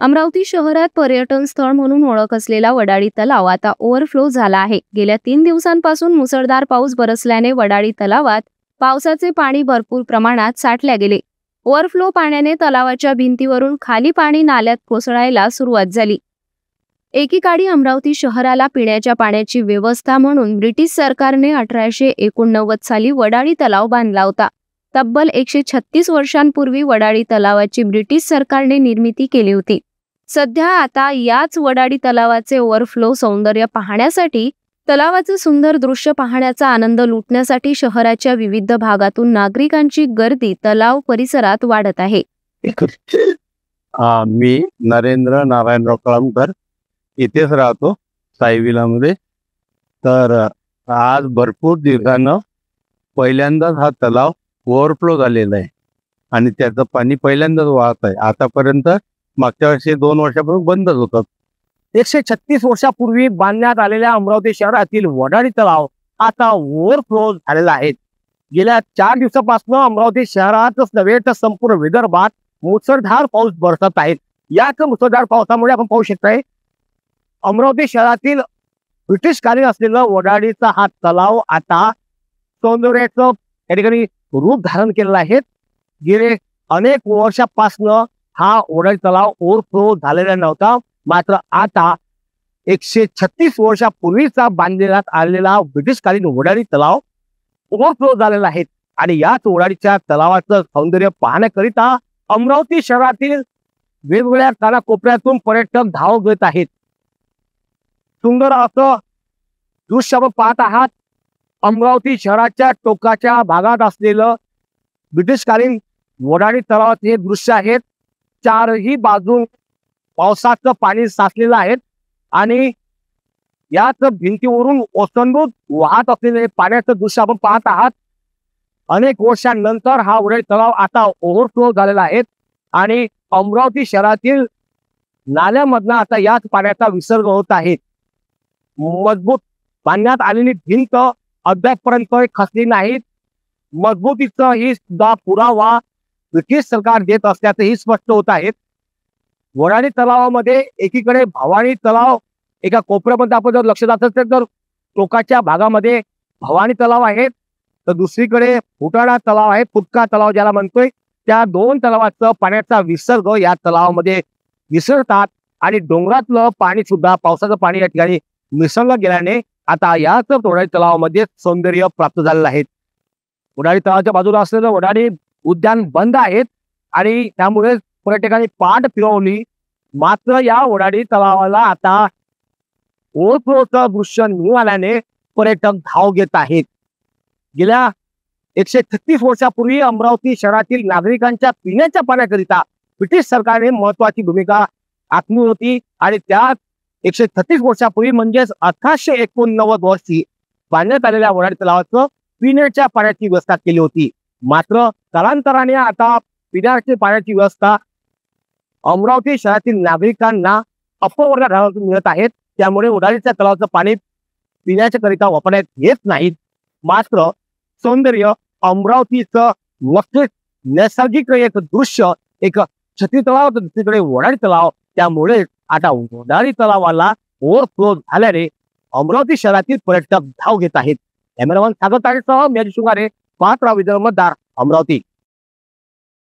अमरावती शहरात पर्यटन स्थळ म्हणून ओळख असलेला वडाळी तलाव आता ओव्हरफ्लो झाला आहे। गेल्या 3 दिवसांपासून मुसळधार पाऊस बरसल्याने वडाळी तलावात पावसाचे पाणी भरपूर प्रमाणात साठले गेले। ओव्हरफ्लो पाण्याने तलावाच्या भिंतीवरून खाली पाणी नाल्यात कोसळायला सुरुवात झाली। एकीकाळी अमरावती शहराला पिण्याच्या पाण्याची व्यवस्था म्हणून ब्रिटिश सरकारने 1889 साली वडाळी तलाव बांधला होता। तब्बल 136 वर्षांपूर्वी वडाळी तलावाची ब्रिटिश सरकारने निर्मिती केली होती। सध्या आता याच वडाळी तलावाचे ओव्हरफ्लो सौंदर्य पाहण्यासाठी, तलावाचे सुंदर दृश्य पाहण्याचा आनंद लुटण्यासाठी शहराच्या विविध भागातून नागरिकांची गर्दी तलाव परिसरात वाढत आहे। मी नरेंद्र नारायणराव कळमकर इथेच राहतो साईविलामध्ये। तर आज भरपूर दिवसानं पहिल्यांदाच हा तलाव ओव्हरफ्लो झालेला आहे आणि त्याचं पाणी पहिल्यांदाच वाहत आहे। आतापर्यंत मागच्या वर्षी 2 वर्षापूर्वी बंदच होतं। 136 वर्षापूर्वी बांधण्यात आलेल्या अमरावती शहरातील वडाळी तलाव आता ओव्हरफ्लो झालेला आहे। गेल्या 4 दिवसापासून अमरावती शहरातच नव्हे तर संपूर्ण विदर्भात मुसळधार पाऊस बरसत आहे। याच मुसळधार पावसामुळे आपण पाहू शकतोय अमरावती शहरातील ब्रिटिशकालीन असलेला वडाळीचा हा तलाव आता सौंदर्याचं या ठिकाणी रूप धारण केलेलं आहे। गेले अनेक वर्षापासून हा वडाळी तलाव ओव्हरफ्लो झालेला नव्हता, मात्र आता 136 वर्षापूर्वीचा बांधण्यात आलेला ब्रिटिशकालीन वडाळी तलाव ओव्हरफ्लो झालेला आहे आणि याच वडाळीच्या तलावाचं सौंदर्य पाहण्याकरिता अमरावती शहरातील वेगवेगळ्या कानाकोपऱ्यातून पर्यटक धाव घेत आहेत। सुंदर असं दृश्य आपण पाहत आहात। अमरावती शहराच्या टोकाच्या भागात असलेलं ब्रिटिशकालीन वडाळी तलावाचे हे दृश्य आहेत। चारही बाजून पावसाचं पाणी साचलेलं आहे आणि याच भिंतीवरून ओसंडून वाहत असलेले पाण्याचं दृश्य आपण पाहत आहात। अनेक वर्षांनंतर हा वडाळी तलाव आता ओव्हरफ्लो झालेला आहे आणि अमरावती शहरातील नाल्यामधनं आता याच पाण्याचा विसर्ग होत आहे। मजबूत बांधण्यात आलेली भिंत अद्यापपर्यंत खचली नाही। मजबूतीचा ही सुद्धा पुरावा ब्रिटिश सरकार देत असल्याचंही स्पष्ट होत आहे। वडाळी तलावामध्ये एकीकडे भवानी तलाव एका कोपऱ्यामध्ये आपण जर लक्ष जात असेल तर टोकाच्या भागामध्ये भवानी तलाव आहे, तर दुसरीकडे फुटाणा तलाव आहे, फुटका तलाव ज्याला म्हणतोय। त्या 2 तलावाचं पाण्याचा विसर्ग या तलावामध्ये विसरतात आणि डोंगरातलं पाणी सुद्धा पावसाचं पाणी या ठिकाणी मिसळलं गेल्याने आता याच वडाळी तलावामध्ये सौंदर्य प्राप्त झालेलं आहे। वडाळी तलावाच्या बाजूला असलेलं वडाळी उद्यान बंद आहेत आणि त्यामुळे पर्यटकांनी पाठ फिरवली, मात्र या वडाळी तलावाला आता ओव्हरफ्लोचं दृश्य निघाल्याने पर्यटक धाव घेत आहेत। गेल्या 136 वर्षापूर्वी अमरावती शहरातील नागरिकांच्या पिण्याच्या पाण्याकरिता ब्रिटिश सरकारने महत्वाची भूमिका आखली होती आणि त्या 136 वर्षापूर्वी म्हणजेच 1889 वर्षी बांधण्यात आलेल्या वडाळी तलावाचं पिण्याच्या पाण्याची व्यवस्था केली होती। मात्र कालांतराने आता पिण्याच्या पाण्याची व्यवस्था अमरावती शहरातील नागरिकांना अपवर्ग घरातून मिळत आहेत, त्यामुळे वडाळीच्या तलावाचं पाणी पिण्याच्या करिता वापरण्यात येत नाही। मात्र सौंदर्य अमरावतीचं नक्कीच नैसर्गिक एक दृश्य, एक छत्री तलाव तर दुसरीकडे वडाळी तलाव, त्यामुळे आता वडाळी तलावाला ओव्हरफ्लो झाल्याने अमरावती शहरातील पर्यटक धाव घेत आहेत। कॅमेरामन सागर तारेसह मी अजित शुंगारे, पाहत राहा विदर्भ मतदार, अमरावती।